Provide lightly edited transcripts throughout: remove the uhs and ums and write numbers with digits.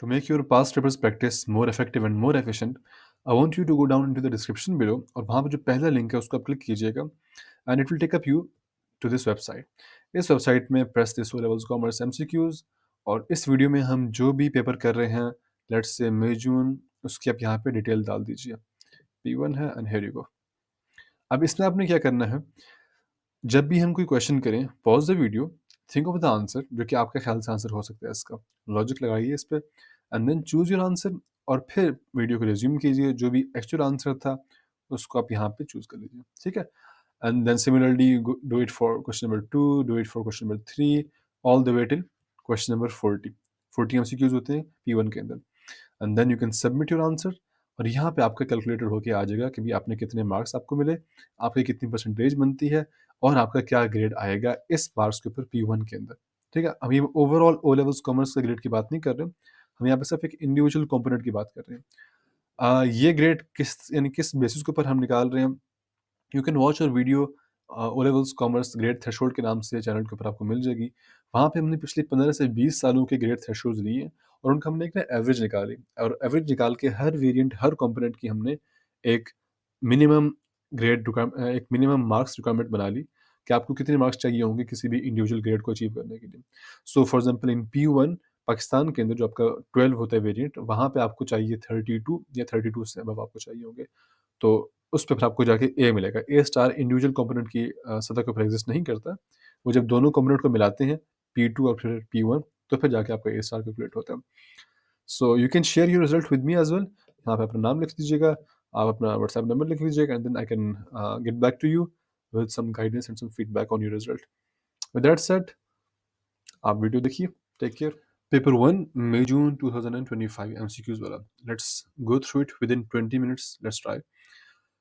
To make your past papers practice more effective and more efficient, I want you to go down into the description below और वहाँ पे जो पहला link है उसको आप क्लिक कीजिएगा and it will take up you to this website. इस वेबसाइट में press this O levels commerce MCQs और इस वीडियो में हम जो भी पेपर कर रहे हैं लेट्स से मई जून उसकी आप यहाँ पे डिटेल डाल दीजिए। P1 है एंड हियर यू गो। अब इसमें आपने क्या करना है, जब भी हम कोई क्वेश्चन करें pause the video, think of the answer जो कि आपके ख्याल से आंसर हो सकता है इसका, लॉजिक लगाइए इस पर and then choose your answer और फिर वीडियो को रिज्यूम कीजिए, जो भी एक्चुअल आंसर था उसको आप यहाँ पे चूज कर लीजिए, ठीक है। And then similarly do it for question number 2, do it for question number 3, all the way till question number 40 MCQs होते हैं P1 के अंदर। And then you can submit your answer और यहाँ पे आपका कैलकुलेटर होके आ जाएगा कि भाई आपने कितने मार्क्स आपको मिले, आपकी कितनी परसेंटेज बनती है और आपका क्या ग्रेड आएगा इस मार्क्स के ऊपर P1 के अंदर, ठीक है। हम ये ओवरऑल ओ लेवल्स कॉमर्स के ग्रेड की बात नहीं कर रहे हैं, हम यहाँ पे सिर्फ एक इंडिविजुअल कंपोनेंट की बात कर रहे हैं। ये ग्रेड किस यानी किस बेसिस के ऊपर हम निकाल रहे हैं, यू कैन वॉच और video O levels commerce grade threshold के नाम से चैनल के ऊपर आपको मिल जाएगी। वहाँ पे हमने पिछले 15 से 20 सालों के ग्रेड थ्रेशोल्ड्स लिए हैं और उनका हमने एक ना एवरेज निकाली और एवरेज निकाल के हर वेरिएंट हर कंपोनेंट की हमने एक मिनिमम एक मिनिमम मार्क्स रिक्वायरमेंट बना ली कि आपको कितने मार्क्स चाहिए होंगे किसी भी इंडिविजुअल ग्रेड को अचीव करने के लिए। So for example in P1 Pakistan के अंदर जो आपका 12 होता है वेरिएंट, वहाँ पे आपको चाहिए 32 या 32 से अब आपको चाहिए होंगे, तो उस पे फिर आपको जाके ए मिलेगा। ए स्टार इंडिविजुअल कंपोनेंट की सतह के ऊपर एग्जिस्ट नहीं करता। वो जब दोनों कंपोनेंट को मिलाते हैं P2 और फिर P1, तो फिर जाके आपका ए स्टार कैलकुलेट होता है। So you can share your result with me as well. यहाँ पे अपना नाम लिख दीजिएगा, आप अपना व्हाट्सएप नंबर लिख लीजिएगा and then I can get back to you with some guidance and some feedback on your result. With that said, आप वीडियो देखिए। Take care. Paper 1 May June 2025 MCQs वाला। Let's go through it within 20 minutes. Let's try.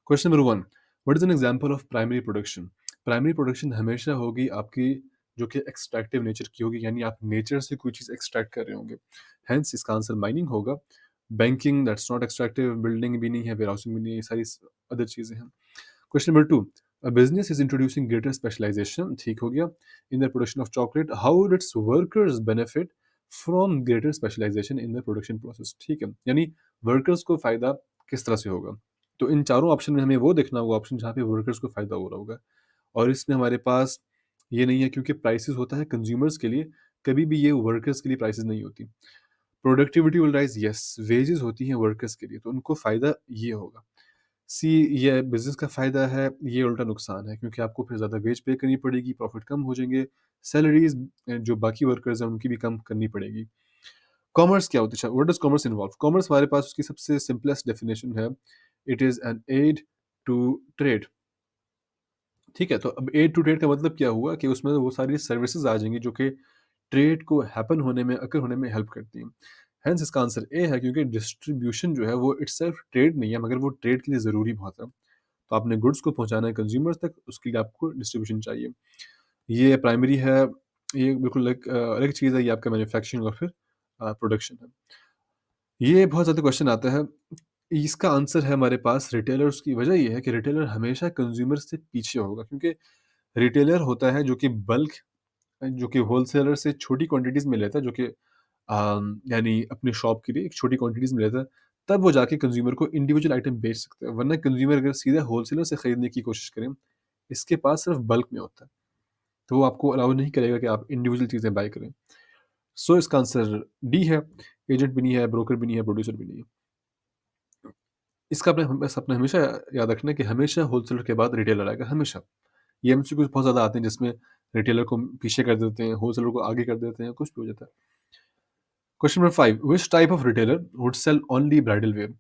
Question number 1, what is an example of primary production. Primary production हमेशा होगी आपकी जो कि extractive nature की होगी, यानी आप नेचर से कोई चीज़ एक्सट्रैक्ट कर रहे होंगे, हेंस इसका आंसर माइनिंग होगा। Banking that's not extractive, building भी नहीं है, वेयरहाउसिंग भी नहीं है, ये सारी अदर चीज़ें हैं। Question number 2, a business is introducing greater specialization, ठीक हो गया, in the production of chocolate, how would its workers benefit from greater specialization in the production process, ठीक है, यानी वर्कर्स को फायदा किस तरह से होगा। तो इन चारों ऑप्शन में हमें वो देखना होगा ऑप्शन जहाँ पे वर्कर्स को फायदा हो रहा होगा, और इसमें हमारे पास ये नहीं है क्योंकि प्राइसेस होता है कंज्यूमर्स के लिए, कभी भी ये वर्कर्स के लिए प्राइसेस नहीं होती। Productivity will rise, yes, wages होती हैं वर्कर्स के लिए, तो उनको फायदा ये होगा। सी, ये बिजनेस का फायदा है, ये उल्टा नुकसान है क्योंकि आपको फिर ज़्यादा वेज पे करनी पड़ेगी, प्रॉफिट कम हो जाएंगे, सैलरीज जो बाकी वर्कर्स हैं उनकी भी कम करनी पड़ेगी। कॉमर्स क्या होता है, what does commerce involve. Commerce हमारे पास उसकी सबसे सिंपलेस्ट डेफिनेशन है, it is an aid to trade, ठीक है। तो अब एड टू ट्रेड का मतलब क्या हुआ कि उसमें वो सारी सर्विसेज आ जाएंगी जो कि ट्रेड को हैपन होने में, अकर होने में हेल्प करती हैं। हेंस इसका आंसर ए है क्योंकि डिस्ट्रीब्यूशन जो है वो इटसेल्फ ट्रेड नहीं है, मगर वो ट्रेड के लिए ज़रूरी बहुत है। तो आपने गुड्स को पहुंचाना है कंज्यूमर्स तक, उसके लिए आपको डिस्ट्रीब्यूशन चाहिए। ये प्राइमरी है, ये बिल्कुल अलग अलग चीज़ है, ये आपका मैन्युफैक्चरिंग और फिर प्रोडक्शन है। ये बहुत ज़्यादा क्वेश्चन आता है, इसका आंसर है हमारे पास रिटेलर्स। की वजह ये है कि रिटेलर हमेशा कंज्यूमर से पीछे होगा क्योंकि रिटेलर होता है जो कि बल्क, जो कि होलसेलर से छोटी क्वांटिटीज़ में लेता है, जो कि यानी अपनी शॉप के लिए एक छोटी क्वांटिटीज़ में लेता है, तब वो जाके कंज्यूमर को इंडिविजुअल आइटम बेच सकता है। वरना कंज्यूमर अगर सीधे होलसेलर से खरीदने की कोशिश करें, इसके पास सिर्फ बल्क में होता है, तो वो आपको अलाउ नहीं करेगा कि आप इंडिविजुअल चीज़ें बाय करें। सो इसका आंसर डी है, एजेंट भी नहीं है, ब्रोकर भी नहीं है, प्रोड्यूसर भी नहीं है। इसका अपने बस अपने हमेशा याद रखना है कि हमेशा होलसेलर के बाद रिटेलर आएगा, हमेशा। ये एमसीक्यूज़ बहुत ज़्यादा आते हैं जिसमें रिटेलर को पीछे कर देते हैं, होलसेलर को आगे कर देते हैं, कुछ भी हो जाता है। Question number 5, which type of retailer would sell only bridal wear.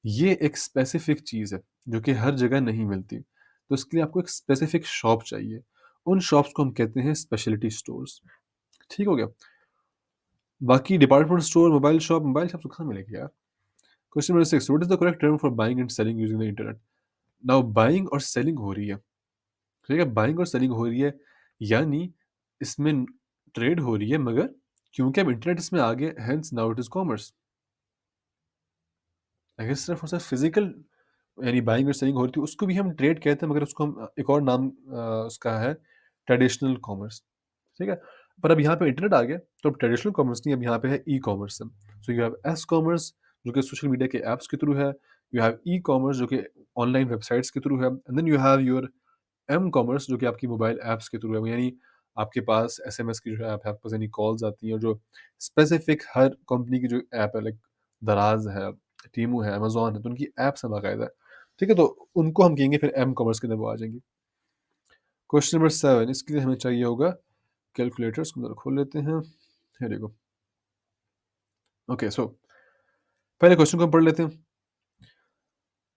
ये एक स्पेसिफिक चीज़ है जो कि हर जगह नहीं मिलती, तो इसके लिए आपको एक स्पेसिफिक शॉप चाहिए। उन शॉप्स को हम कहते हैं स्पेशलिटी स्टोर्स, ठीक हो गया। बाकी डिपार्टमेंट स्टोर, मोबाइल शॉप तो कहाँ मिलेगी यार। Question number 6, what is the correct term for buying and selling using the internet. Now buying और सेलिंग हो रही है, ठीक है, बाइंग और सेलिंग हो रही है, यानी इसमें ट्रेड हो रही है, मगर क्योंकि अब इंटरनेट इसमें आ गया, hence now it is commerce. अगर सिर्फ और सिर्फ फिजिकल यानी बाइंग और सेलिंग हो रही थी, उसको भी हम ट्रेड कहते हैं, मगर उसको हम एक और नाम उसका है ट्रेडिशनल कॉमर्स, ठीक है। पर अब यहाँ पे इंटरनेट आ गया तो अब ट्रेडिशनल कॉमर्स नहीं, अब यहाँ पे है e commerce. So you have S commerce जो कि सोशल मीडिया के ऐप्स के थ्रू है, यू हैव ई कॉमर्स जो कि ऑनलाइन वेबसाइट्स के थ्रू है, and then you have your M commerce जो कि आपकी मोबाइल ऐप्स के थ्रू है, यानी आपके पास एसएमएस की जो ऐप है, आपके पास यानी कॉल्स आती हैं, और जो स्पेसिफिक हर कंपनी की जो ऐप है, लाइक दराज है, टीमू है, अमेजोन है, तो उनकी ऐप्स है बाकायदा। ठीक है, तो उनको हम कहेंगे फिर एम कॉमर्स के अंदर वो आ जाएंगी। क्वेश्चन नंबर 7, इसके लिए हमें चाहिए होगा कैलकुलेटर, इसको अंदर खोल लेते हैं। here you go। ओके, सो पहले क्वेश्चन को हम पढ़ लेते हैं।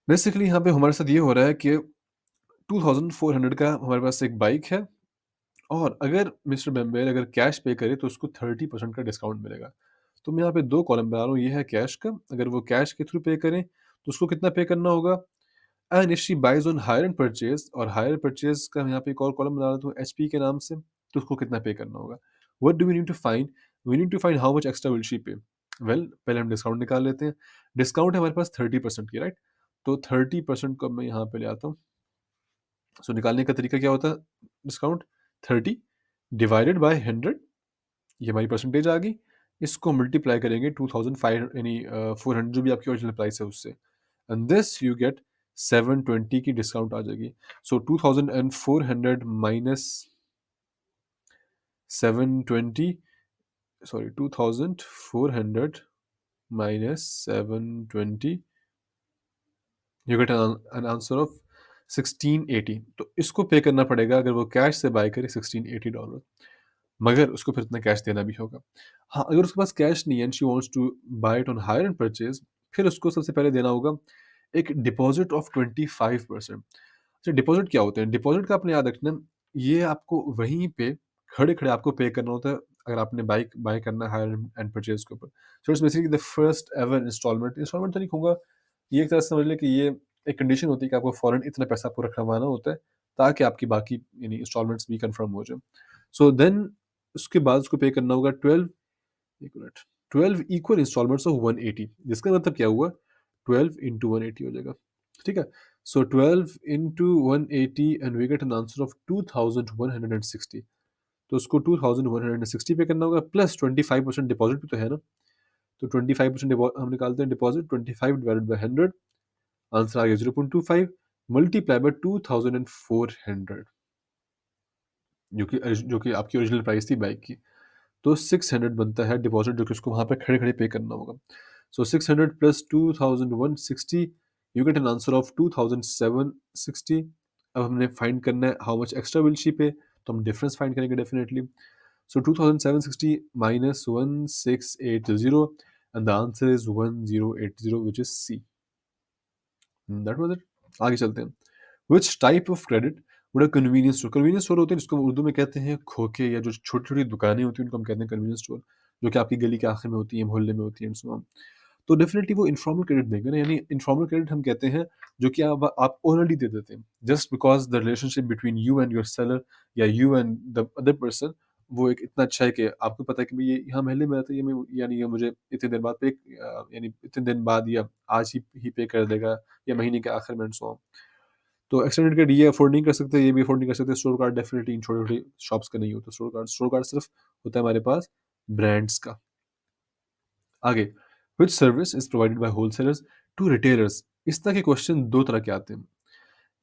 बेसिकली यहाँ पे हमारे साथ ये हो रहा है कि 2400 का हमारे पास एक बाइक है, और अगर मिस्टर बेम्बेल अगर कैश पे करे तो उसको 30% का डिस्काउंट मिलेगा। तो मैं यहाँ पे 2 कॉलम बना रहा हूँ, ये है कैश का, अगर वो कैश के थ्रू पे करें तो उसको कितना पे करना होगा, and if she buys on hire and purchase, और हायर परचेज का मैं यहाँ पे एक और कॉलम बना देता हूँ एचपी के नाम से, तो उसको कितना पे करना होगा। What do we need to find, we need to find how much extra will she pay. Well, पहले हम डिस्काउंट निकाल लेते हैं। डिस्काउंट है हमारे पास 30% की, राइट। तो 30% को मैं यहाँ पे ले आता हूँ। सो निकालने का तरीका क्या होता है, डिस्काउंट 30 डिवाइडेड बाय 100, ये हमारी परसेंटेज आ गई। इसको मल्टीप्लाई करेंगे 2500 यानी 400 जो भी आपकी ओरिजिनल प्राइस है उससे, एंड दिस यू गेट 720 की डिस्काउंट आ जाएगी। सो 2400 minus 720, sorry 2400 minus 720, you get an answer of 1680। तो इसको पे करना पड़ेगा अगर वो कैश से बाय करे $1680, मगर उसको फिर इतना कैश देना भी होगा। हाँ, अगर उसके पास कैश नहीं है and she wants to buy it on hire and purchase, फिर उसको सबसे पहले देना होगा एक डिपॉजिट ऑफ 25%। अच्छा, डिपॉजिट क्या होते हैं? डिपॉजिट का आपने याद रखना, ये आपको वहीं पे खड़े-खड़े आपको पे करना होता है अगर आपने बाइक बाय करना है हायर एंड परचेज के ऊपर। So it's basically the first ever installment, installment तो नहीं कहूँगा, ये एक तरह से समझ लें कि ये एक कंडीशन होती है कि आपको फौरन इतना पैसा आपको रखवाना होता है, ताकि आपकी बाकी यानी इंस्टॉलमेंट्स भी कन्फर्म हो जाए। सो देन उसके बाद उसको पे करना होगा 12, एक मिनट, 12 इक्वल इंस्टॉलमेंट्स ऑफ 180, जिसका मतलब क्या हुआ, 12 इंटू 180 हो जाएगा। ठीक है, so 12 into 180 and we get an answer of 2160। तो उसको 2160 पे करना होगा, प्लस 25% डिपॉजिट भी तो है ना। तो 25% हम निकालते हैं डिपॉजिट, 25 डिवाइडेड बाई 100, आंसर आ गया 0.25, मल्टीप्लाई बाय 2400, जो कि आपकी ओरिजिनल प्राइस थी बाइक की। तो 600 बनता है डिपॉजिट, जो कि उसको वहाँ पे खड़े-खड़े पे करना होगा। So 600 plus 2160, you get an answer of 2760। अब हमने फाइंड करना है how much extra will she pay, तो हम डिफरेंस फाइंड करेंगे definitely. So 2760 minus 1680, and the answer is 1080, which is C. That was it. आगे चलते हैं। Which type of credit would a convenience store, convenience store होते हैं जिसको उर्दू में कहते हैं खोखे, या जो छोटी-छोटी दुकानें होती हैं उनको हम कहते हैं कन्वीनियंस स्टोर, जो कि आपकी गली के आखिर में होती हैं, मोहल्ले में होती हैं एंड सो ऑन। तो डेफिनिटली वो इन्फॉर्मल क्रेडिट देंगे ना, यानी इन्फॉर्मल क्रेडिट हम कहते हैं जो कि आप ओरली दे देते हैं, just because the relationship between you and your seller या you and the other person, वो एक इतना अच्छा है कि आपको पता है कि भई ये यहाँ मोहल्ले में रहता है, ये मैं यानी ये मुझे इतने दिन बाद पे यानी इतने दिन बाद या आज ही पे कर देगा, या महीने के आखिर में एंड सो ऑन। तो एक्सटेंडेड क्रेडिट ये अफोर्ड नहीं कर सकते, ये भी अफोर्ड नहीं कर सकते। स्टोर कार्ड डेफिनिटली इन छोटी-छोटी शॉप्स का नहीं होता स्टोर कार्ड सिर्फ होता है हमारे पास ब्रांड्स का। आगे, which service is provided by wholesalers to retailers, इस तरह के क्वेश्चन 2 तरह के आते हैं।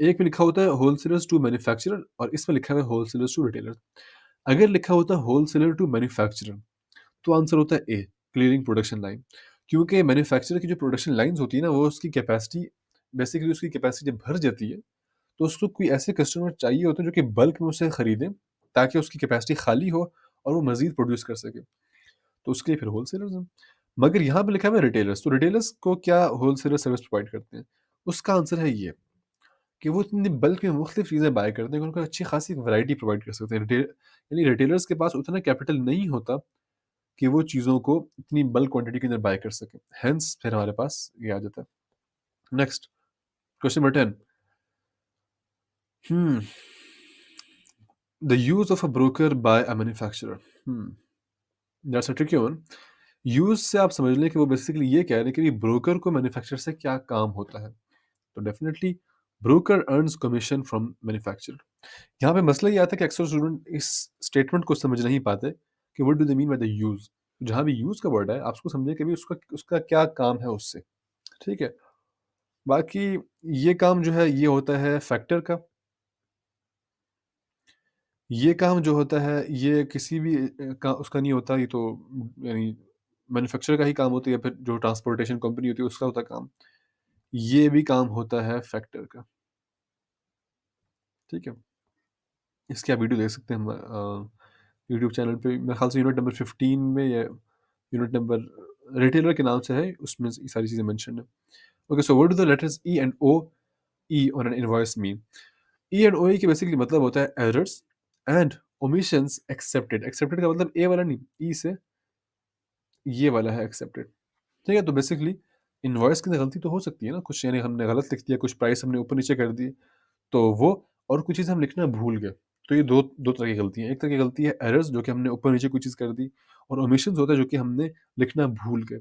एक में लिखा होता है होलसेलर्स टू मैन्युफैक्चरर, और इसमें लिखा हुआ है होलसेलर्स टू रिटेलर। अगर लिखा होता है होलसेलर टू मैन्युफैक्चरर, तो आंसर होता है ए, क्लियरिंग प्रोडक्शन लाइन। क्योंकि मैन्युफैक्चरर की जो प्रोडक्शन लाइन्स होती है ना, वो उसकी कैपेसिटी, बेसिकली उसकी कैपेसिटी जब भर जाती है, तो उसको कोई ऐसे कस्टमर चाहिए होते हैं जो कि बल्क में उससे खरीदें, ताकि उसकी कैपेसिटी खाली हो और वो मज़ीद प्रोड्यूस कर सके। तो उसके लिए फिर होलसेलर्स हैं। मगर यहाँ पे लिखा हुआ है रिटेलर्स, तो रिटेलर्स को क्या होलसेलर सर्विस प्रोवाइड करते हैं? उसका आंसर है ये, कि वो इतनी बल्क में मुख्तलिफ चीज़ें बाय करते हैं कि उनको अच्छी खासी वैरायटी प्रोवाइड कर सकते हैं। यानी रिटेलर्स के पास उतना कैपिटल नहीं होता कि वो चीज़ों को इतनी बल्क क्वांटिटी के अंदर बाय कर सकें। हेंस फिर हमारे पास ये आ जाता है। Next, question number 10। Hmm. The use of a broker by a manufacturer. That's a tricky one. Use से आप समझ लें कि वो बेसिकली ये कह रहे हैं कि ब्रोकर को मैन्युफैक्चरर से क्या काम होता है। तो definitely broker earns commission from manufacturer. यहाँ पे मसला ये आता है कि अक्सर स्टूडेंट इस स्टेटमेंट को समझ नहीं पाते कि what do they mean by the use. जहाँ भी यूज़ का वर्ड है, आप उसको समझिए कि भई उसका उसका क्या काम है उससे, ठीक है? बाकी ये काम जो है, ये होता है फैक्टर का। ये काम जो होता है, ये किसी भी का उसका नहीं होता, ये तो यानी मैन्युफैक्चरर का ही काम होता है, या फिर जो ट्रांसपोर्टेशन कंपनी होती है, उसका होता है काम। ये भी काम होता है फैक्टर का, ठीक है? इसकी आप वीडियो देख सकते हैं यूट्यूब चैनल पे, मेरे ख़्याल से यूनिट नंबर 15 में, या यूनिट नंबर रिटेलर के नाम से है, उसमें ये सारी चीज़ें मेंशन्ड है। Okay, so what do the letters E and O, E on an invoice mean? E and O E के बेसिकली मतलब होता है errors and omissions excepted. Excepted का मतलब ए वाला नहीं, ई से ये वाला है एक्सेप्टेड। ठीक है? तो बेसिकली इनवॉइस के अंदर गलती तो हो सकती है ना, कुछ यानी हमने गलत लिख दिया, कुछ प्राइस हमने ऊपर-नीचे कर दिए, तो वो, और कुछ चीज़ हम लिखना भूल गए। तो ये 2 तरह की गलती है। एक तरह की गलती है एरर्स, जो कि हमने ऊपर-नीचे कोई चीज़ कर दी, और ओमिशंस होता है जो कि हमने लिखना भूल गए।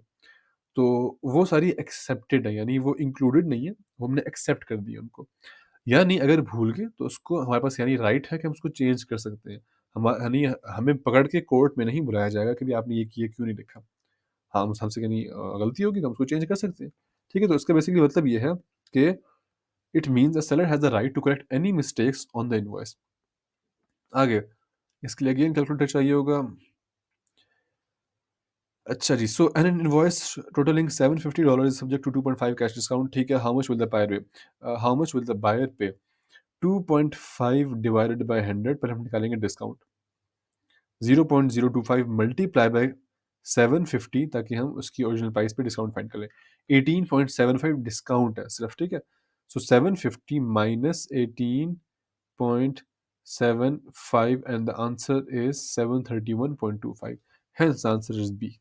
तो वो सारी एक्सेप्टेड है, यानी वो इंक्लूडेड नहीं है, वो हमने एक्सेप्ट कर दिया उनको। यानी अगर भूल गए तो उसको हमारे पास यानी राइट है कि हम उसको चेंज कर सकते हैं। यानी हमें पकड़ के कोर्ट में नहीं बुलाया जाएगा कि भई आपने ये किया क्यों नहीं लिखा। हाँ, हमसे कहीं गलती होगी तो हम उसको चेंज कर सकते हैं। ठीक है? तो इसका बेसिकली मतलब ये है कि it means a seller has the right to correct any mistakes on the invoice. आगे, इसके लिए अगेन कैलकुलेटर चाहिए होगा। अच्छा जी, so an invoice totalling $750 is subject to 2.5 cash discount, ठीक है, how much will the buyer pay? How much will the buyer pay? 2.5 divided by 100, पहले हम निकालेंगे डिस्काउंट। 0.025 मल्टीप्लाई बाय 750, ताकि हम उसकी ओरिजिनल प्राइस पे डिस्काउंट फाइंड कर लें। 18.75 डिस्काउंट है सिर्फ, ठीक है? So 750 minus 18.75 and the answer is 731.25, hence answer is B.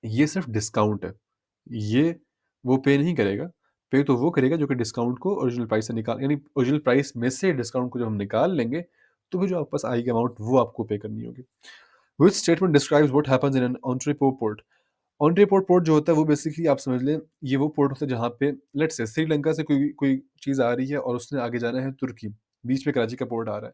ये सिर्फ डिस्काउंट है। ये वो पे नहीं करेगा, पे तो वो करेगा जो कि डिस्काउंट को ओरिजिनल प्राइस से निकाल, यानी ओरिजिनल प्राइस में से डिस्काउंट को जब हम निकाल लेंगे, तो फिर जो आपके पास आएगी अमाउंट वो आपको पे करनी होगी। Which statement describes what happens in an entrepot port? Entrepot port जो होता है वो बेसिकली आप समझ लें, ये वो पोर्ट होता है जहाँ पे लेट्स से श्रीलंका से कोई कोई चीज़ आ रही है और उसने आगे जाना है तुर्की, बीच में कराची का पोर्ट आ रहा है।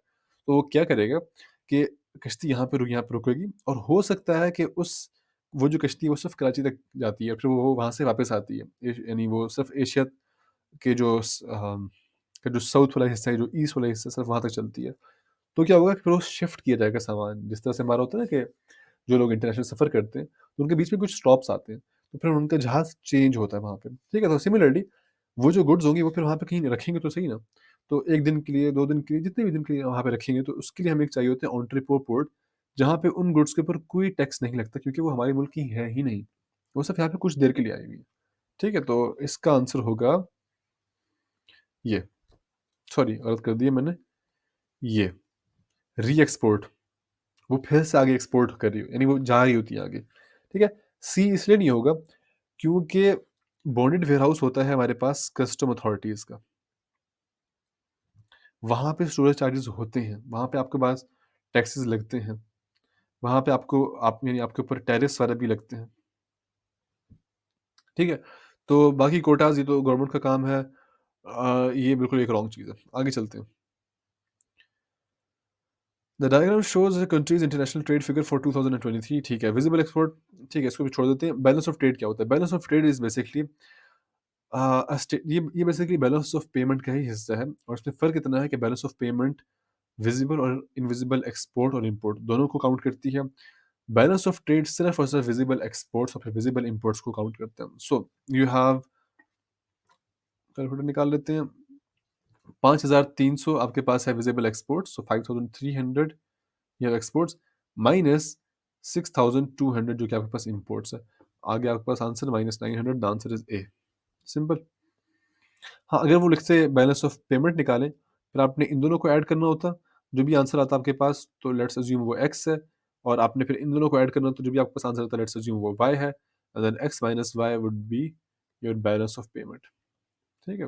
तो वो क्या करेगा कि कश्ती यहाँ पे रुकेगी, और हो सकता है कि उस वो जो कश्ती है वो सिर्फ़ कराची तक जाती है, फिर वो वहाँ से वापस आती है। यानी वो सिर्फ़ एशिया के का जो साउथ वाला हिस्सा है, जो ईस्ट वाला हिस्सा है, सिर्फ़ वहाँ तक चलती है। तो क्या होगा कि फिर वो शिफ्ट किया जाएगा सामान, जिस तरह से हमारा होता है ना कि जो लोग इंटरनेशनल सफ़र करते हैं, तो उनके बीच में कुछ स्टॉप्स आते हैं, तो फिर उनका जहाज़ चेंज होता है वहाँ पे, ठीक है? तो सिमिलरली वो जो गुड्स होंगी वो फिर वहाँ पे कहीं रखेंगे तो सही ना। तो 1 दिन के लिए, 2 दिन के लिए, जितने भी दिन के लिए वहाँ पे रखेंगे, तो उसके लिए हमें एक चाहिए होता है एंट्रीपो पोर्ट, जहाँ पे उन गुड्स के ऊपर कोई टैक्स नहीं लगता, क्योंकि वो हमारे मुल्क की है ही नहीं। वो सिर्फ़ यहाँ पे कुछ देर के लिए आई हुई है, ठीक है? तो इसका आंसर होगा ये, सॉरी गलत कर दिया मैंने, ये री-एक्सपोर्ट। वो फिर से आगे एक्सपोर्ट कर रही हो, यानी वो जा रही होती है आगे, ठीक है? सी इसलिए नहीं होगा क्योंकि बॉन्डेड वेयरहाउस होता है हमारे पास कस्टम अथॉरिटीज़ का। वहाँ पे स्टोरेज चार्जेज़ होते हैं, वहाँ पे आपके पास टैक्सेस लगते हैं, वहाँ पे आप यानी आपके ऊपर टैरिफ्स वगैरह भी लगते हैं, ठीक है? तो बाकी कोटाज़ ये तो गवर्नमेंट का काम है। ये बिल्कुल एक रॉन्ग चीज़ है। आगे चलते हैं। The diagram shows the countries international trade figure for 2023, ठीक है। विजिबल एक्सपोर्ट, ठीक है, इसको भी छोड़ देते हैं। बैलेंस ऑफ ट्रेड क्या होता है? Balance of trade is basically ये बेसिकली बैलेंस ऑफ पेमेंट का ही हिस्सा है, और इसमें फ़र्क इतना है कि बैलेंस ऑफ पेमेंट विजिबल और इनविजिबल एक्सपोर्ट और इम्पोर्ट दोनों को काउंट करती है। बैलेंस ऑफ ट्रेड सिर्फ और सिर्फ विजिबल एक्सपोर्ट्स और फिर विजिबल इम्पोर्ट्स को काउंट करते हैं। सो यू हैव, कैलकुलेटर निकाल लेते हैं। 5300 आपके पास है विजिबल एक्सपोर्ट्स, सो 5300 ये हैव एक्सपोर्ट्स, माइनस 6200 जो कि आपके पास इम्पोर्ट्स है। आगे आपके पास answer -900, the answer is A. Simple. हाँ, अगर वो लिखते बैलेंस ऑफ पेमेंट निकालें, फिर आपने इन दोनों को ऐड करना होता, जो भी आंसर आता आपके पास, तो लेट्स अज़्यूम वो एक्स है, और आपने फिर इन दोनों को ऐड करना, तो जो भी आपके पास आंसर आता है, लेट्स अज़्यूम वो वाई है, and then X minus Y would be your balance of payment, ठीक है?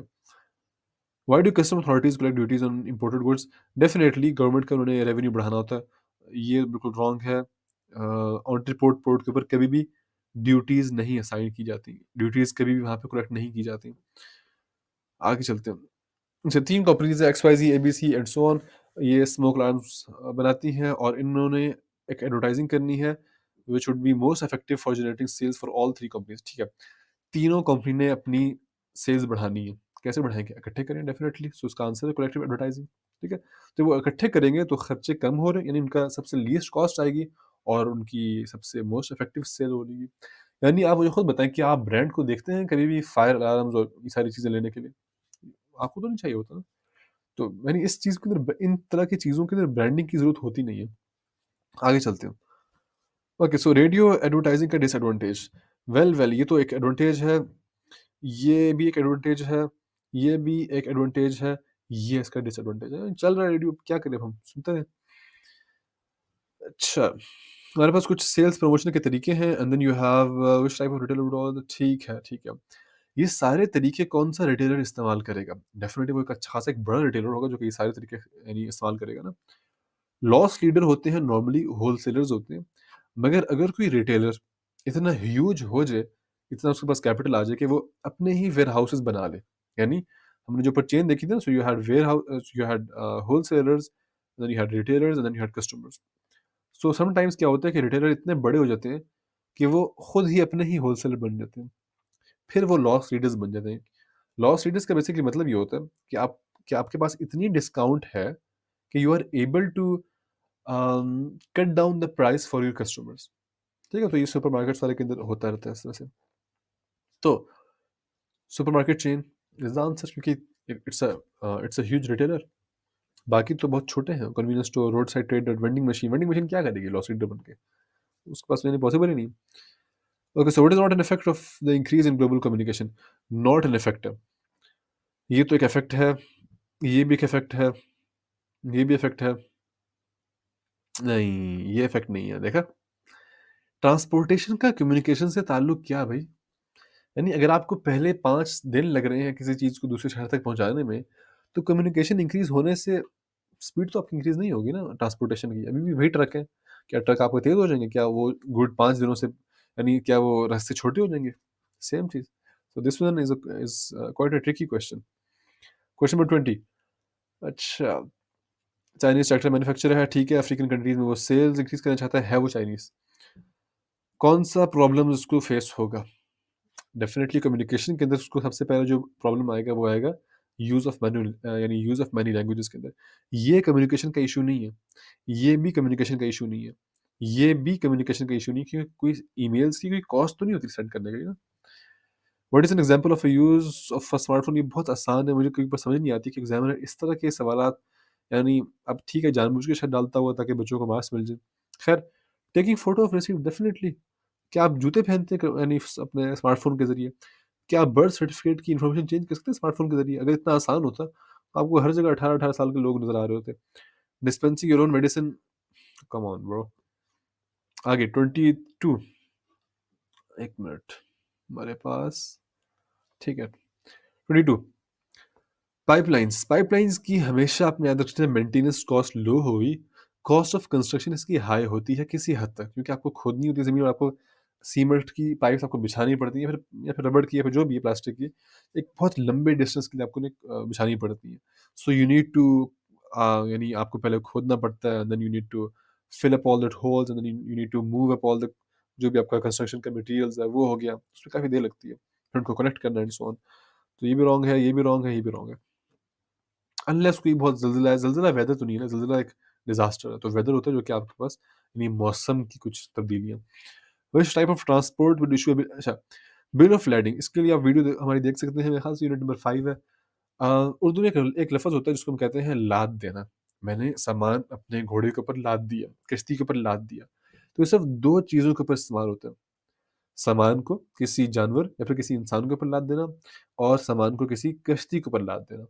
Why do custom authorities collect duties on imported goods? Definitely government का उन्होंने रेवेन्यू बढ़ाना होता है। ये बिल्कुल रॉन्ग है। ऑन रिपोर्ट पोर्ट के ऊपर कभी भी ड्यूटीज़ नहीं असाइन की जाती। ड्यूटीज़ कभी भी वहाँ पे कलेक्ट नहीं की जाती। आगे चलते हैं। अच्छा, 3 कंपनीज़ है X Y Z, A B C and so on. ये स्मोक अलार्म्स बनाती हैं, और इन्होंने एक एडवर्टाइज़िंग करनी है। Which would be most effective for generating sales for all 3 companies. ठीक है, तीनों कंपनी ने अपनी सेल्स बढ़ानी है, कैसे बढ़ाएँगे? इकट्ठे करें डेफिनिटली, सो उसका आंसर है कलेक्टिव एडवर्टाइजिंग। ठीक है? तो वो इकट्ठे करेंगे तो खर्चे कम हो रहे हैं, यानी उनका सबसे लीस्ट कॉस्ट आएगी और उनकी सबसे मोस्ट इफेक्टिव सेल हो रही है। यानी आप मुझे खुद बताएँ कि आप ब्रांड को देखते हैं कभी भी फायर अलार्म्स और ये सारी चीज़ें लेने के लिए? आपको तो नहीं चाहिए होता ना? तो यानी इस चीज़ के अंदर इन तरह की चीज़ों के अंदर ब्रांडिंग की ज़रूरत होती नहीं है। आगे चलते हैं। ओके, सो रेडियो एडवर्टाइजिंग का डिसएडवांटेज। वेल ये तो एक एडवांटेज है, ये भी एक एडवांटेज है, ये भी एक एडवांटेज है, ये इसका डिसएडवांटेज है। चल रहा है रेडियो, क्या करें अब हम? सुनते हैं। अच्छा, हमारे पास कुछ सेल्स प्रमोशन के तरीके हैं and then you have which type of retailer would all ठीक है, ठीक है। ये सारे तरीके कौन-सा रिटेलर इस्तेमाल करेगा? डेफिनिटली वो एक अच्छा खासा एक बड़ा रिटेलर होगा जो कि ये सारे तरीके यानी इस्तेमाल करेगा ना। लॉस लीडर होते हैं नॉर्मली होलसेलर्स होते हैं। मगर अगर कोई रिटेलर इतना ह्यूज हो जाए, इतना उसके पास कैपिटल आ जाए कि वो अपने ही वेयरहाउसेस बना ले। यानी हमने जो ऊपर चेन देखी थी ना, so you had you had wholesalers, then you had retailers and then you had customers. So sometimes क्या होता है कि रिटेलर इतने बड़े हो जाते हैं कि वो खुद ही अपने ही होलसेलर बन जाते हैं। फिर वो लॉस लीडर्स बन जाते हैं। लॉस लीडर्स का बेसिकली मतलब ये होता है कि आपके पास इतनी डिस्काउंट है कि you are able to cut down the price for your customers. ठीक है? तो ये सुपरमार्केट्स वाले के अंदर होता रहता है इस तरह से। तो supermarket chain is the answer, क्योंकि इट्स अ ह्यूज रिटेलर। बाकी तो बहुत छोटे हैं, convenience store, road side trader, vending machine क्या करेगी लॉस लीडर बन के? उसके पास लेनी पॉसिबल ही नहीं। Okay, so what is not an effect of the increase in global communication? Not an effect है। ये तो एक इफेक्ट है, ये भी एक इफेक्ट है, ये भी इफेक्ट है। नहीं, ये इफेक्ट नहीं है, देखा? ट्रांसपोर्टेशन का कम्युनिकेशन से ताल्लुक क्या भई? यानी अगर आपको पहले 5 दिन लग रहे हैं किसी चीज़ को दूसरे शहर तक पहुँचाने में, तो कम्युनिकेशन इंक्रीज़ होने से स्पीड तो आपकी इंक्रीज़ नहीं होगी ना ट्रांसपोर्टेशन की। अभी भी वही ट्रक है। क्या ट्रक आपके तेज़ हो जाएँगे? क्या वो गुड 5 दिनों से यानी क्या वो रास्ते छोटे हो जाएँगे? Same cheese. So this one is quite a tricky question. Question number 20। अच्छा, चाइनीज़ ट्रैक्टर मैन्युफैक्चरर है, ठीक है, अफ्रीकन कंट्रीज़ में वो सेल्स इंक्रीज़ करना चाहता है वो चाइनीज़। कौन-सा प्रॉब्लम उसको फेस होगा? डेफ़िनेटली कम्युनिकेशन के अंदर उसको सबसे पहले जो प्रॉब्लम आएगा वो आएगा यानी यूज़ ऑफ मैनी लैंग्वेजेज़ के अंदर। ये कम्युनिकेशन का इश्यू नहीं है। ये भी कम्युनिकेशन का इश्यू नहीं है। ये भी कम्युनिकेशन का इश्यू नहीं है, क्योंकि कोई ईमेल्स की कोई कॉस्ट तो नहीं होती सेंड करने की ना। What is an example of a use of a smartphone? ये बहुत आसान है, मुझे कई बार समझ नहीं आती कि एग्ज़ामिनर इस तरह के सवालात यानी अब ठीक है जानबूझ के शायद डालता हुआ ताकि बच्चों को मार्क्स मिल जाए। ख़ैर, taking photo of receipt definitely. क्या आप जूते पहनते हैं यानी अपने स्मार्टफ़ोन के ज़रिए? क्या आप बर्थ सर्टिफ़िकेट की इन्फॉर्मेशन चेंज कर सकते हैं स्मार्टफ़ोन के ज़रिए? अगर इतना आसान होता, तो आपको हर जगह 18-18 साल के लोग नज़र आ रहे होते। Dispensing your own medicine, come on bro. आगे 22, 1 मिनट, हमारे पास ठीक है, 22, पाइपलाइन्स की हमेशा आपने याद रखना है मेंटेनेंस कॉस्ट लो होगी, कॉस्ट ऑफ कंस्ट्रक्शन इसकी हाई होती है किसी हद तक, क्योंकि आपको खोदनी होती है ज़मीन और आपको सीमेंट की पाइप्स आपको बिछानी पड़ती है, फिर या फिर रबड़ की या फिर जो भी है प्लास्टिक की, एक बहुत लंबे डिस्टेंस के लिए आपको बिछानी पड़ती है। सो यू नीड टू यानी आपको पहले खोदना पड़ता है, then you need to fill up all that holes and then you need to move up all the जो भी आपका कंस्ट्रक्शन का मटेरियल्स है वो हो गया, उसमें काफ़ी देर लगती है। फिर उनको कनेक्ट करना एंड सो ऑन। तो ये भी रॉन्ग है, ये भी रॉन्ग है, ये भी रॉन्ग है। अनलेस कोई बहुत ज़ल्ज़ला है, ज़ल्ज़ला वेदर तो नहीं है ना, ज़ल्ज़ला एक डिज़ास्टर है, तो वेदर होता है जो कि आपके पास यानी मौसम की कुछ तब्दीलियाँ। Which type of transport would issue अच्छा, बिल ऑफ lading इसके लिए आप वीडियो हमारी देख सकते हैं, मेरे ख़्याल से यूनिट नंबर 5 है। उर्दू में एक लफ़्ज़ होता है जिसको हम कहते हैं लाद देना। मैंने सामान अपने घोड़े के ऊपर लाद दिया, कश्ती के ऊपर लाद दिया। तो ये सिर्फ़ 2 चीज़ों के ऊपर इस्तेमाल होता है। सामान को किसी जानवर या फिर किसी इंसान के ऊपर लाद देना और सामान को किसी कश्ती के ऊपर लाद देना।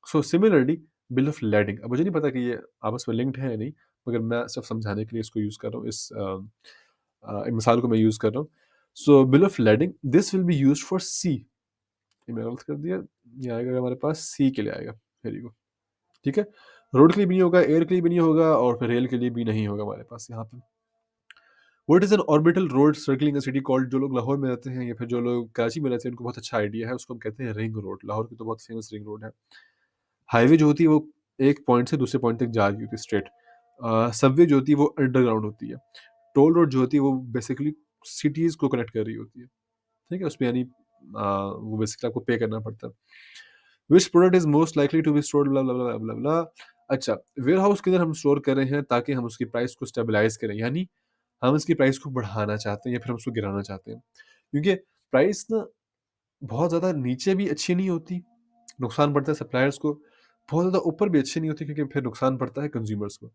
So similarly bill of lading, अब मुझे नहीं पता कि ये आपस में लिंक्ड है या नहीं, मगर मैं सिर्फ समझाने के लिए इसको यूज़ कर रहा हूँ, इस मिसाल को मैं यूज़ कर रहा हूँ। So bill of lading this will be used for sea, ये मैंने गलत कर दिया, ये आएगा हमारे पास सी के लिए आएगा, वेरी गुड। ठीक है, रोड के लिए भी नहीं होगा, एयर के लिए भी नहीं होगा और फिर रेल के लिए भी नहीं होगा हमारे पास यहाँ पे। What is N orbital road circling a city called? जो लोग लाहौर में रहते हैं या फिर जो लोग कराची में रहते हैं उनको बहुत अच्छा आइडिया है, उसको हम कहते हैं रिंग रोड। लाहौर की तो बहुत फेमस रिंग रोड है। हाईवे जो होती है वो एक पॉइंट से दूसरे पॉइंट तक जा रही होती है स्ट्रेट। सबवे जो होती है वो अंडरग्राउंड होती है। टोल रोड जो होती है वो बेसिकली सिटीज़ को कनेक्ट कर रही होती है, ठीक है? उसमें यानी वो बेसिकली आपको पे करना पड़ता है। Which product is most likely to be stored blah, blah, blah, blah, blah. अच्छा, वेयरहाउस के अंदर हम स्टोर कर रहे हैं ताकि हम उसकी प्राइस को स्टेबलाइज़ करें, यानी हम इसकी प्राइस को बढ़ाना चाहते हैं या फिर हम उसको गिराना चाहते हैं। क्योंकि प्राइस ना बहुत ज़्यादा नीचे भी अच्छी नहीं होती, नुकसान पड़ता है सप्लायर्स को, बहुत ज़्यादा ऊपर भी अच्छी नहीं होती क्योंकि फिर नुकसान पड़ता है कंज्यूमर्स को।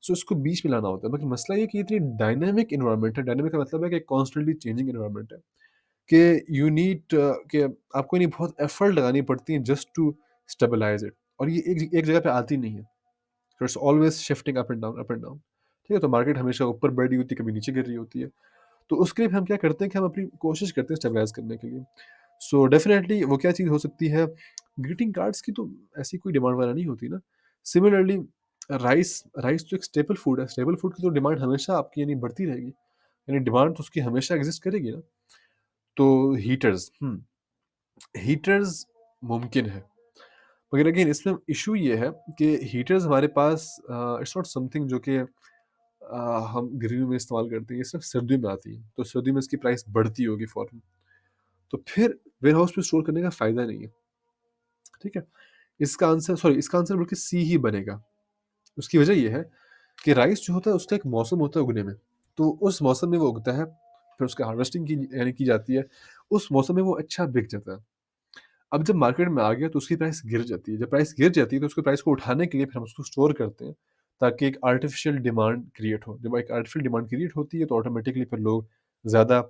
सो इसको बीच में लाना होता है। बाकी मसला ये है कि ये इतनी डायनामिक एनवायरनमेंट है, डायनामिक का मतलब है कि कॉन्स्टेंटली चेंजिंग एनवायरनमेंट है, कि यू नीड कि आपको नहीं बहुत एफर्ट लगानी पड़ती है जस्ट टू स्टेबलाइज़ इट, और ये एक जगह पे आती नहीं है। So it's always shifting up and down, up and down. ठीक है? तो मार्केट हमेशा ऊपर बढ़ रही होती है, कभी नीचे गिर रही होती है। तो उसके लिए हम क्या करते हैं कि हम अपनी कोशिश करते हैं स्टेबलाइज़ करने के लिए। सो डेफ़िनेटली वो क्या चीज़ हो सकती है, ग्रीटिंग कार्ड्स की तो ऐसी कोई डिमांड वगैरह नहीं होती ना। सिमिलरली राइस राइस तो एक स्टेपल फूड है, स्टेपल फूड की तो डिमांड हमेशा आपकी यानी बढ़ती रहेगी, यानी डिमांड तो उसकी हमेशा एग्ज़िस्ट करेगी ना। तो हीटर्स हीटर्स मुमकिन है, मगर अगेन इसमें इश्यू ये है कि हीटर्स हमारे पास इट्स नॉट समथिंग जो कि हम गर्मियों में इस्तेमाल करते हैं, ये सिर्फ़ सर्दियों में आती है, तो सर्दियों में इसकी प्राइस बढ़ती होगी फ़ौरन, तो फिर वेयरहाउस में स्टोर करने का फ़ायदा नहीं है, ठीक है? इसका आंसर बल्कि सी ही बनेगा। उसकी वजह ये है कि राइस जो होता है उसका एक मौसम होता है उगने में, तो उस मौसम में वो उगता है, फिर उसकी हार्वेस्टिंग की यानी की जाती है, उस मौसम में वो अच्छा बिक जाता है। अब जब मार्केट में आ गया तो उसकी प्राइस गिर जाती है, जब प्राइस गिर जाती है तो उसकी प्राइस को उठाने के लिए फिर हम उसको स्टोर करते हैं, ताकि एक आर्टिफ़िशियल डिमांड क्रिएट हो। जब एक आर्टिफ़िशियल डिमांड क्रिएट होती है तो ऑटोमैटिकली फिर लोग ज़्यादा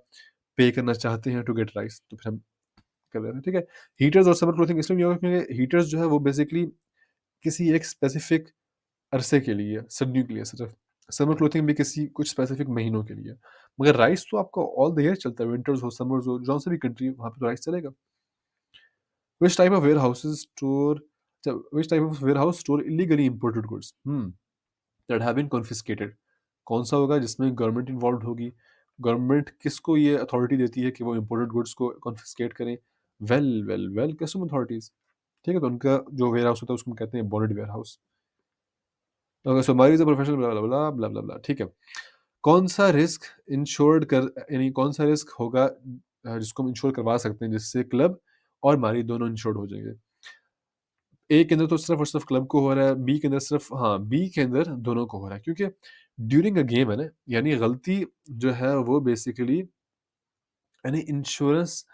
पे करना चाहते हैं टू गेट राइस, तो फिर हम कर देते हैं, ठीक है? हीटर्स और समर क्लोथिंग इसलिए नहीं होगा क्योंकि हीटर्स जो है वो बेसिकली किसी एक स्पेसिफ़िक अरसे के लिए, सर्दियों के लिए सिर्फ़। समर क्लोथिंग भी किसी कुछ स्पेसिफ़िक महीनों के लिए। मगर राइस तो आपका ऑल द ईयर चलता है, विंटर्स हो, समर्स हो, जौन सी भी कंट्री हो वहाँ पे तो राइस चलेगा। Which type of warehouses store अच्छा which type of warehouse store illegally imported goods? That have been confiscated. कौन-सा होगा जिसमें गवर्नमेंट इन्वॉल्व्ड होगी? गवर्नमेंट किसको ये अथॉरिटी देती है कि वो इंपोर्टेड गुड्स को कॉन्फिस्केट करें? Well custom authorities. ठीक है? तो उनका जो वेयरहाउस होता है उसको हम कहते हैं बॉन्डेड वेयरहाउस। सो हमारी is a professional blah, blah, blah, blah, blah, ब्ला, ठीक है। कौन-सा रिस्क इंश्योर्ड कर यानी कौन-सा रिस्क होगा जिसको हम इंश्योर करवा सकते हैं जिससे क्लब और हमारी दोनों इंश्योर्ड हो जाएँगे? ए के अंदर तो सिर्फ़ और सिर्फ़ क्लब को हो रहा है, बी के अंदर सिर्फ़ हाँ, बी के अंदर दोनों को हो रहा है क्योंकि ड्यूरिंग अ गेम है ना, यानी गलती जो है वो बेसिकली यानी इंश्योरेंस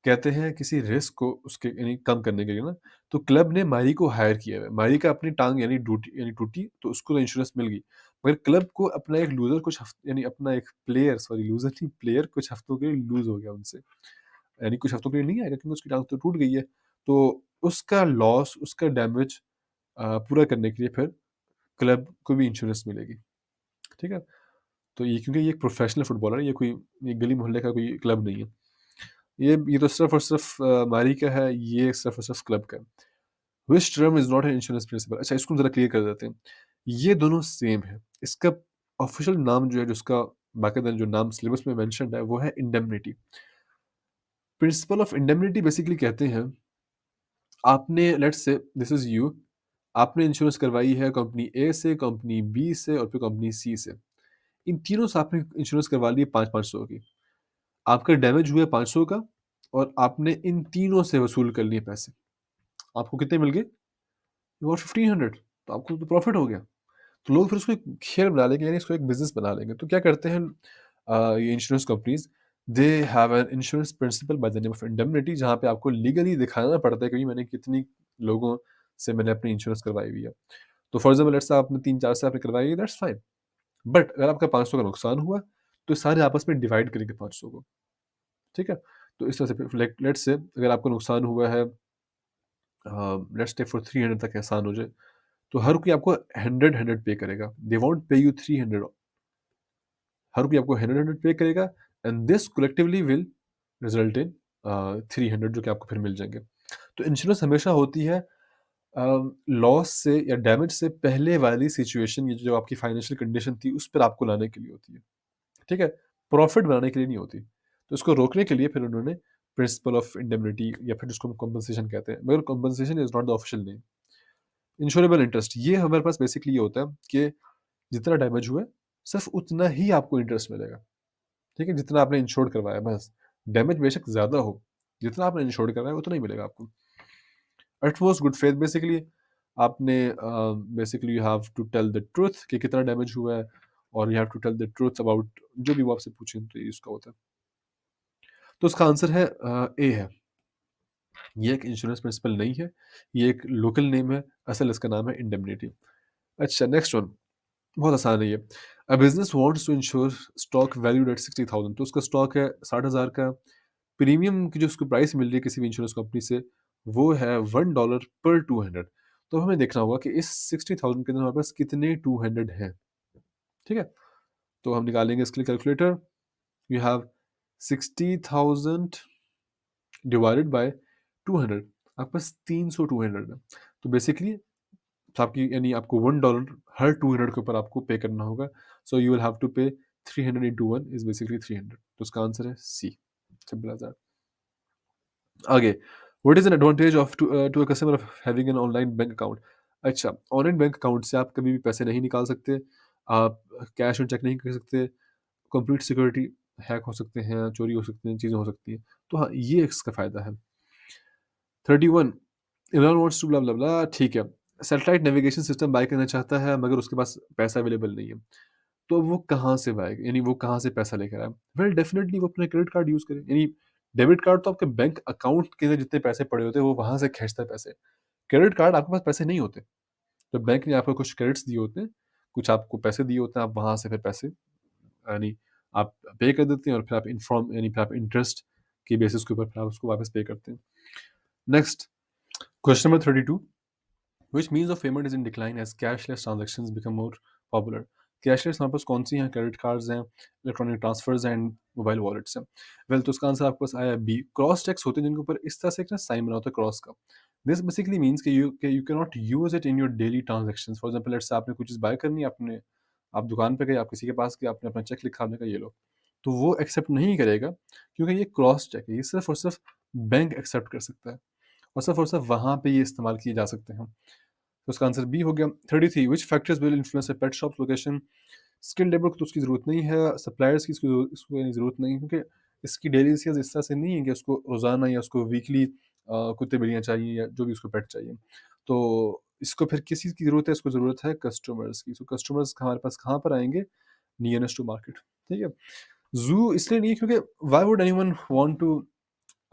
कहते हैं किसी रिस्क को उसके यानी कम करने के लिए ना, तो क्लब ने माही को हायर किया है। माही का अपनी टाँग यानी टूटी तो उसको तो इंश्योरेंस मिल गई। मगर क्लब को अपना एक लूज़र कुछ यानी अपना एक प्लेयर सॉरी लूज़र नहीं प्लेयर कुछ हफ्तों के लिए लूज़ हो गया उनसे। यानी कुछ हफ्तों के लिए नहीं आएगा क्योंकि उसकी टाँग तो टूट गई है। तो उसका लॉस, उसका डैमेज पूरा करने के लिए फिर क्लब को भी इंश्योरेंस मिलेगी, ठीक है? तो ये क्योंकि ये एक प्रोफ़ेशनल फुटबॉलर है, ये गली मोहल्ले का कोई क्लब नहीं है। ये तो सिर्फ़ और सिर्फ़ मारी का है, ये सिर्फ़ और सिर्फ़ क्लब का है। Which term is not an insurance principle? अच्छा इसको ज़रा क्लियर कर देते हैं। ये दोनों सेम है। इसका ऑफ़िशियल नाम जो है, जिसका बाकायदा जो नाम सिलेबस में मेंशन्ड है, वो है indemnity. Principle of indemnity basically कहते हैं, आपने let's say this is you, आपने इंश्योरेंस करवाई है कंपनी ए से, कंपनी बी से और फिर कंपनी सी से। इन तीनों से आपने इंश्योरेंस करवा ली है 5-500 की। आपका डैमेज हुआ है 500 का और आपने इन तीनों से वसूल कर लिए पैसे। आपको कितने मिल गए? यू गॉट 1500, तो आपको तो प्रॉफ़िट हो गया। तो लोग फिर उसको एक खेल बना लेंगे यानी इसको एक बिज़नेस बना लेंगे। तो क्या करते हैं ये insurance companies, they have an insurance principal by the name of indemnity, जहाँ पे आपको लीगली दिखाना पड़ता है कि मैंने कितनी लोगों से मैंने अपनी इंश्योरेंस करवाई हुई है। तो फॉर एग्ज़ाम्पल लेट्स से आपने 3-4 से आपने करवाई है, दैट्स फाइन। बट अगर आपका 500 का नुकसान हुआ, तो सारे आपस में डिवाइड करेंगे 500 को, ठीक है? तो इस तरह से फिर लाइक लेट्स से अगर आपको नुकसान हुआ है लेट्स टेक फॉर 300 तक एहसान हो जाए, तो हर कोई आपको 100 पे करेगा। दे वोंट पे यू 300, हर कोई आपको 100 पे करेगा and this collectively will result in 300 जो कि आपको फिर मिल जाएँगे। तो इंश्योरेंस हमेशा होती है लॉस से या डैमेज से पहले वाली सिचुएशन, ये जो आपकी फाइनेंशियल कंडीशन थी उस पर आपको लाने के लिए होती है, ठीक है? प्रॉफ़िट बनाने के लिए नहीं होती। तो इसको रोकने के लिए फिर उन्होंने प्रिंसिपल ऑफ इंडेमनिटी या फिर जिसको हम कम्पेंसेशन कहते हैं, मगर compensation is not the official name. Insurable interest ये हमारे पास बेसिकली ये होता है कि जितना डैमेज हुआ है, सिर्फ उतना ही आपको इंटरेस्ट मिलेगा, ठीक है? जितना आपने इंश्योर्ड करवाया बस। डैमेज बेशक ज़्यादा हो, जितना आपने इंश्योर्ड करवाया उतना ही मिलेगा आपको। It was good faith basically. आपने basically you have to tell the truth कि कितना डैमेज हुआ है, और you have to tell the truth about जो भी वो आपसे पूछें तो ये उसका होता है। तो उसका आंसर है ए है। ये एक इंश्योरेंस प्रिंसिपल नहीं है, ये एक लोकल नेम है, असल इसका नाम है इंडेमनिटी। अच्छा, नेक्स्ट वन बहुत आसान है ये। A business wants to insure stock valued at 60,000, तो उसका स्टॉक है 60,000 का। प्रीमियम की जो उसको प्राइस मिल रही है किसी भी इंश्योरेंस कंपनी से, वो है $1 पर 200। तो हमें देखना होगा कि इस 60,000 के अंदर हमारे पास कितने 200 हैं, ठीक है? तो हम निकालेंगे इसके लिए calculator. You have 60,000 divided by 200, आपके पास 300 200 है। तो बेसिकली आपकी यानी आपको $1 हर 200 के ऊपर आपको पे करना होगा। So you will have to pay 300 into 1 is basically 300। तो उसका आंसर है सी, सिंपल एज़ दैट। आगे, what is an advantage of to a customer of having an online bank account? अच्छा, ऑनलाइन बैंक अकाउंट से आप कभी भी पैसे नहीं निकाल सकते, आप कैश और चेक नहीं कर सकते, कंप्लीट सिक्योरिटी, हैक हो सकते हैं, चोरी हो सकते हैं, चीज़ें हो सकती हैं। तो हाँ, ये इसका फ़ायदा है। 31, Elon wants to blah blah ब्ला, ठीक है। सैटेलाइट नेविगेशन सिस्टम बाय करना चाहता है मगर उसके पास पैसा अवेलेबल नहीं है। तो वो कहाँ से बाय, यानी वो कहाँ से पैसा लेकर आए? वेल डेफिनिटली वो अपना क्रेडिट कार्ड यूज़ करे, यानी डेबिट कार्ड तो आपके बैंक अकाउंट के अंदर जितने पैसे पड़े होते हैं वो वहाँ से खींचता है पैसे। क्रेडिट कार्ड आपके पास पैसे नहीं होते। तो बैंक ने आपको कुछ क्रेडिट्स दिए होते हैं, कुछ आपको पैसे दिए होते हैं, आप वहाँ से फिर पैसे यानी आप पे कर देते हैं, और फिर आप इन्फॉर्म यानी फिर आप इंटरेस्ट के बेसिस के ऊपर फिर आप उसको वापस पे करते हैं। Next, question number 32, which means of payment is in decline as cashless transactions become more popular? Cashless हमारे पास कौन सी हैं? क्रेडिट कार्ड्स हैं, electronic transfers and mobile wallets हैं। वेल, तो उसका आंसर आपके पास आया बी, क्रॉस चेक्स होते हैं जिनके ऊपर इस तरह से एक ना साइन बना होता है क्रॉस का। दिस बेसिकली मीन्स कि you can not use it in your daily transactions. For example, let's say आपने कुछ चीज़ बाय करनी है, आपने आप दुकान पे गए, आप किसी के पास गए, आपने अपना चेक लिखा, आपने कहा ये लो, तो वो एक्सेप्ट नहीं करेगा, क्योंकि ये क्रॉस चेक है, ये सिर्फ और सिर्फ बैंक एक्सेप्ट कर सकता है, और सिर्फ वहाँ पे ये इस्तेमाल किए जा सकते हैं। तो उसका आंसर बी हो गया। 33, which factors will influence a pet shops location? Skilled labour को तो उसकी ज़रूरत नहीं है, सप्लायर्स की इसको यानी ज़रूरत नहीं है, क्योंकि इसकी डेली सेल्स इस तरह से नहीं है कि उसको रोज़ाना या उसको वीकली कुत्ते-बिल्लियाँ चाहिए या जो भी उसको पेट चाहिए। तो इसको फिर किस चीज़ की ज़रूरत है? इसको ज़रूरत है कस्टमर्स की। तो कस्टमर्स हमारे पास कहाँ पर आएँगे? नियरेस्ट टू मार्केट, ठीक है? ज़ू इसलिए नहीं है क्योंकि why would anyone want to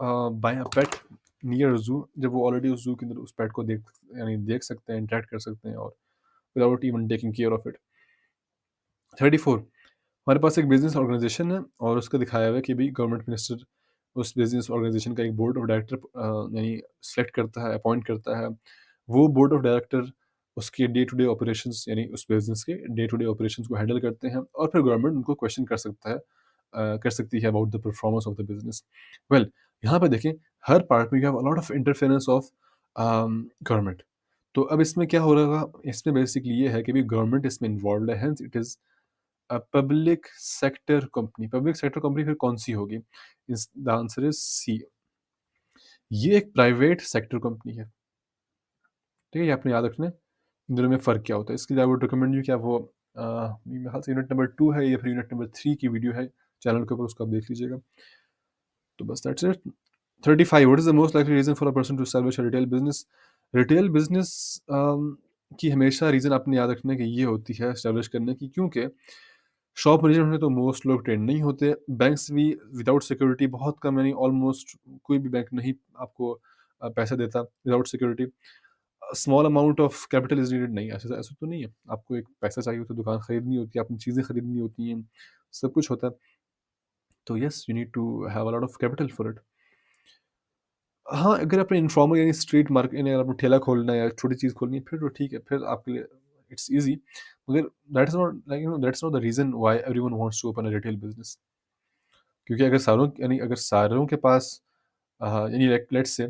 buy a pet near zoo, जब वो ऑलरेडी उस ज़ू के अंदर उस पेट को देख सकते हैं, इंटरैक्ट कर सकते हैं, और without even taking care of it. 34, हमारे पास एक बिज़नेस ऑर्गेनाइज़ेशन है और उसका दिखाया हुआ है कि भई गवर्नमेंट मिनिस्टर उस बिज़नेस ऑर्गेनाइज़ेशन का एक बोर्ड ऑफ डायरेक्टर यानी सेलेक्ट करता है, अपॉइंट करता है। वो बोर्ड ऑफ डायरेक्टर उसके डे टू डे ऑपरेशंस यानी उस बिज़नेस के डे टू डे ऑपरेशंस को हैंडल करते हैं, और फिर गवर्नमेंट उनको क्वेश्चन कर सकता है कर सकती है about the performance of the business. Well, यहाँ पे देखें, हर पार्ट में you have a lot of interference of government. तो अब इसमें क्या हो रहा है? इसमें बेसिकली ये है कि भई गवर्नमेंट इसमें इन्वॉल्व्ड है, hence it is public sector company. Public sector company फिर कौन-सी होगी? इस द आंसर इज़ सी। ये एक प्राइवेट सेक्टर कंपनी है, ठीक है? ये आपने याद रखना है, इन दोनों में फ़र्क क्या होता है। इसके लिए आई वुड रिकमेंड यू कि आप वो मेरे ख़्याल से यूनिट नंबर 2 है या फिर यूनिट नंबर 3 की वीडियो है चैनल के ऊपर, उसको आप देख लीजिएगा। तो बस that's it. 35, what is the most likely reason for a person to establish a retail business? Retail business की हमेशा रीज़न आपने याद रखना है कि ये होती है एस्टैब्लिश करने की, क्योंकि शॉप मैनेजर होने तो मोस्ट लोग ट्रेंड नहीं होते। बैंक्स भी विदाउट सिक्योरिटी बहुत कम, यानी ऑलमोस्ट कोई भी बैंक नहीं आपको पैसा देता without security. Small amount of capital is needed, नहीं, ऐसा ऐसा तो नहीं है। आपको एक पैसा चाहिए होता है, दुकान खरीदनी होती है, अपनी चीज़ें खरीदनी होती हैं, सब कुछ होता है। तो yes, you need to have a lot of capital for it. हाँ, अगर आपने इन्फॉर्मल यानी स्ट्रीट मार्केट यानी अगर आपने ठेला खोलना है या छोटी चीज़ खोलनी है, फिर तो ठीक है, फिर आपके लिए इट्स ईज़ी। मगर that's not the reason why everyone wants to open a retail business. क्योंकि अगर सारों के पास यानी लेट्स से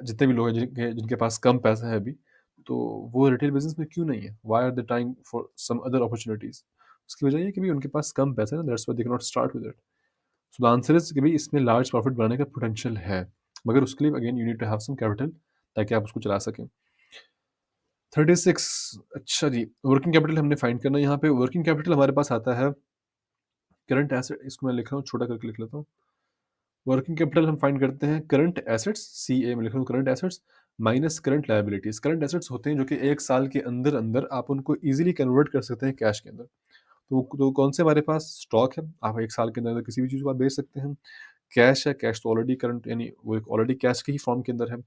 जितने भी लोग हैं जिनके जिनके पास कम पैसा है अभी, तो वो रिटेल बिज़नेस में क्यों नहीं है? Why are they trying for some other opportunities? उसकी वजह ये है कि भई उनके पास कम पैसा है ना, that's why they can not start with it. So the answer is कि भई इसमें लार्ज प्रॉफिट बनाने का पोटेंशियल है, मगर उसके लिए again you need to have some capital ताकि आप उसको चला सकें। 36 अच्छा जी, वर्किंग कैपिटल हमने फाइंड करना है। यहाँ पे वर्किंग कैपिटल हमारे पास आता है करंट एसेट, इसको मैं लिख रहा हूँ, छोटा करके लिख लेता हूँ। वर्किंग कैपिटल हम फाइंड करते हैं करंट एसेट्स, सीए में लिख रहा हूँ current assets minus current liabilities. Current assets होते हैं जो कि 1 साल के अंदर-अंदर आप उनको ईज़िली कन्वर्ट कर सकते हैं कैश के अंदर। तो कौन से हमारे पास स्टॉक है, आप 1 साल के अंदर किसी भी चीज़ को आप बेच सकते हैं। कैश है, कैश तो ऑलरेडी करंट यानी वो एक ऑलरेडी कैश के ही फॉर्म के अंदर है।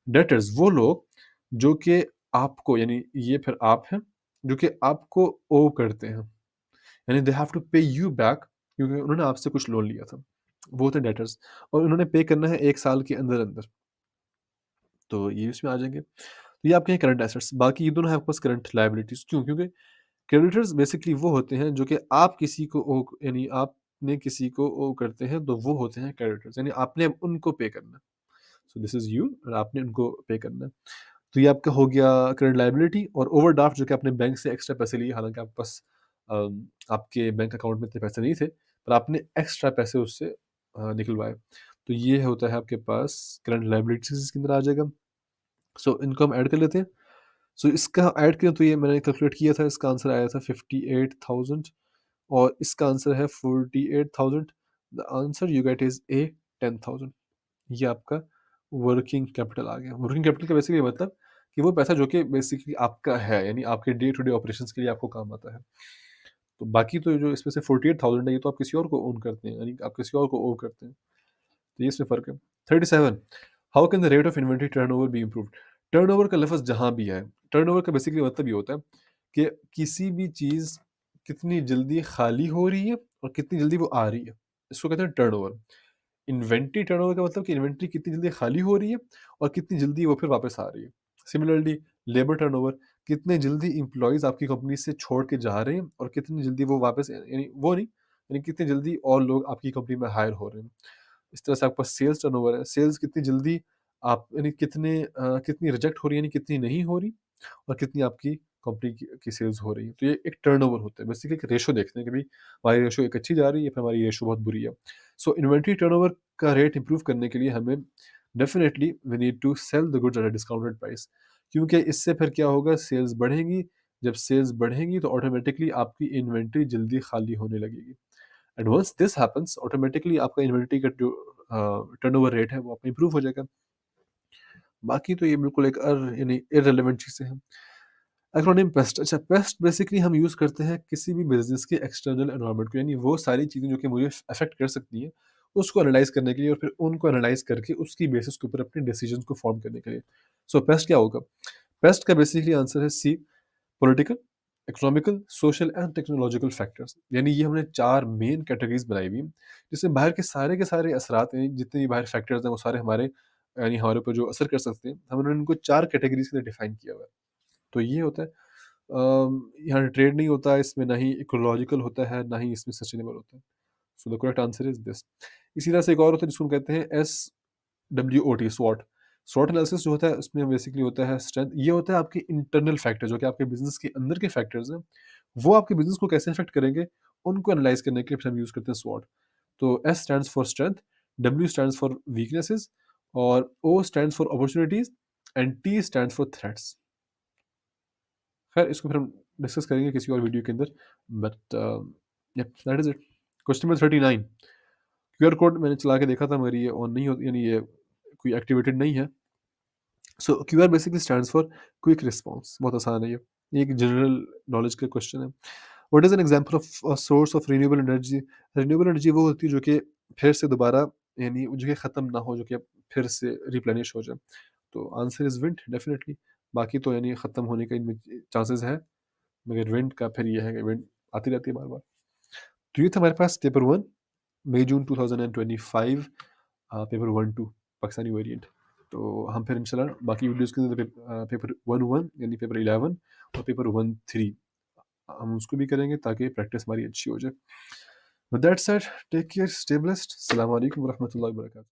डेटर्स वो लोग जो कि आपको यानी ये फिर आप हैं, जो कि आपको ओwe करते हैं। यानी दे हैव टू पे यू बैक क्योंकि उन्होंने आपसे कुछ लोन लिया था। वो होते हैं डेटर्स और उन्होंने पे करना है 1 साल के अंदर-अंदर। तो ये इसमें आ जाएँगे। तो ये आपके हैं करंट एसेट्स, बाकी ये दोनों हैं आपके पास करंट लायबिलिटीज़ क्यों? क्योंकि क्रेडिटर्स बेसिकली वो होते हैं जो कि आप किसी को ओ यानी आपने किसी को ओ करते हैं तो वो होते हैं क्रेडिटर्स यानी आपने अब उनको पे करना है। सो दिस इज़ यू और आपने उनको पे करना है। तो ये आपका हो गया करंट लायबिलिटी और ओवरड्राफ्ट जो कि आपने बैंक से एक्स्ट्रा पैसे लिए हालाँकि आपके पास आपके बैंक अकाउंट में इतने पैसे नहीं थे, पर आपने एक्स्ट्रा पैसे उससे निकलवाए। तो ये होता है आपके पास करंट लायबिलिटीज़ इसके अंदर आ जाएगा। सो इनको हम ऐड कर लेते हैं। सो इसका ऐड करें तो ये मैंने कैलकुलेट किया था, इसका आंसर आया था 58,000 और इसका आंसर है 48,000। The answer you get is a 10,000। ये आपका वर्किंग कैपिटल आ गया। वर्किंग कैपिटल का बेसिकली मतलब कि वो पैसा जो कि बेसिकली आपका है, यानी आपके डे टू डे ऑपरेशंस के लिए आपको काम आता है। तो बाकी तो जो इसमें से 48,000 है, ये तो आप किसी और को ओन करते हैं, यानी आप किसी और को ओव करते हैं। तो ये इसमें फ़र्क है। 37 how can the rate of inventory turnover be improved? Turnover का लफ़्ज़ जहाँ भी है, टर्नओवर का बेसिकली मतलब ये होता है कि किसी भी चीज़ कितनी जल्दी खाली हो रही है और कितनी जल्दी वो आ रही है। इसको कहते हैं टर्नओवर। इन्वेंटरी टर्नओवर का मतलब कि इन्वेंटरी कितनी जल्दी खाली हो रही है और कितनी जल्दी वो फिर वापस आ रही है। सिमिलरली लेबर टर्नओवर कितने जल्दी एम्प्लॉइज़ आपकी कंपनी से छोड़ के जा रहे हैं और कितनी जल्दी वो वापस यानी वो नहीं, यानी कितनी जल्दी और लोग आपकी कंपनी में हायर हो रहे हैं। इस तरह से आपके पास सेल्स टर्नओवर है, सेल्स कितनी जल्दी आप यानी कितनी रिजेक्ट हो रही है यानी कितनी नहीं हो रही और कितनी आपकी कंपनी की सेल्स हो रही है। तो ये एक टर्नओवर होता है। बेसिकली एक रेशो देखते हैं कि भई हमारी रेशो एक अच्छी जा रही है या फिर हमारी रेशो बहुत बुरी है। सो इन्वेंटरी टर्नओवर का रेट इम्प्रूव करने के लिए हमें definitely we need to sell the goods at a discounted price क्योंकि इससे फिर क्या होगा सेल्स बढ़ेंगी। जब सेल्स बढ़ेंगी तो ऑटोमेटिकली आपकी इन्वेंटरी जल्दी खाली होने लगेगी। And once this happens automatically आपका इन्वेंटरी का जो टर्नओवर रेट है वो आपका इम्प्रूव हो जाएगा। बाकी तो ये बिल्कुल एक यानी इर्रेलेवेंट चीज़ें हैं। एक्रोनिम पेस्ट, अच्छा पेस्ट बेसिकली हम यूज़ करते हैं किसी भी बिज़नेस के एक्सटर्नल एनवायरनमेंट को, यानी वो सारी चीज़ें जो कि मुझे अफ़ेक्ट कर सकती हैं, उसको एनालाइज़ करने के लिए और फिर उनको एनालाइज़ करके उसकी बेसिस के ऊपर अपने डिसीजंस को फ़ॉर्म करने के लिए। सो पेस्ट क्या होगा? पेस्ट का बेसिकली आंसर है C, political, economical, social and technological factors. यानी ये हमने 4 मेन कैटेगरीज़ बनाई हुई हैं, जिसमें बाहर के सारे असरात यानी जितने भी बाहर फैक्टर्स हैं वो सारे हमारे यानी हमारे ऊपर जो असर कर सकते हैं, हमने उनको 4 कैटेगरीज़ के अंदर डिफ़ाइन किया हुआ है। तो ये होता है यहाँ ट्रेड नहीं होता है, इसमें ना ही इकोलॉजिकल होता है, ना ही इसमें सस्टेनेबल होता है। So the correct answer is this. इसी तरह से एक और होता है जिसको हम कहते हैं SWOT, स्वॉट। स्वॉट एनालिसिस जो होता है उसमें बेसिकली होता है स्ट्रेंथ, ये होता है आपके इंटरनल फैक्टर जो कि आपके बिज़नेस के अंदर के फैक्टर्स हैं, वो आपके बिज़नेस को कैसे इफ़ेक्ट करेंगे, उनको एनालाइज़ करने के लिए फिर हम यूज़ करते हैं स्वॉट। तो S stands for strength, W stands for weaknesses और O stands for opportunities and T stands for threats. खैर इसको फिर हम डिस्कस करेंगे किसी और वीडियो के अंदर, but yep that is it. Question number 39, QR code मैंने चला के देखा था मगर ये ऑन नहीं होती, यानी ये कोई एक्टिवेटेड नहीं है। So QR basically stands for quick response, बहुत आसान है ये। ये एक जनरल नॉलेज का क्वेश्चन है। What is an example of a source of renewable energy? Renewable energy वो होती है जो कि फिर से दोबारा यानी जो कि ख़त्म ना हो, जो कि अब फिर से रिप्लेनिश हो जाए। तो आंसर इज़ विंड डेफिनिटली। बाकी तो यानी ख़त्म होने का इनमें चांसेस है, मगर विंड का फिर ये है कि विंड आती रहती है बार-बार। तो ये था हमारे पास paper 1 May-June 2025 paper 1-2 Pakistani variant. तो हम फिर इंशाल्लाह बाकी वीडियोज़ के अंदर पेपर 1-1 यानी पेपर 11 और पेपर 1-3 हम उसको भी करेंगे ताकि प्रैक्टिस हमारी अच्छी हो जाए। With that said take care, stay blessed. अस्सलाम वालेकुम व रहमतुल्लाहि व बरकातहू।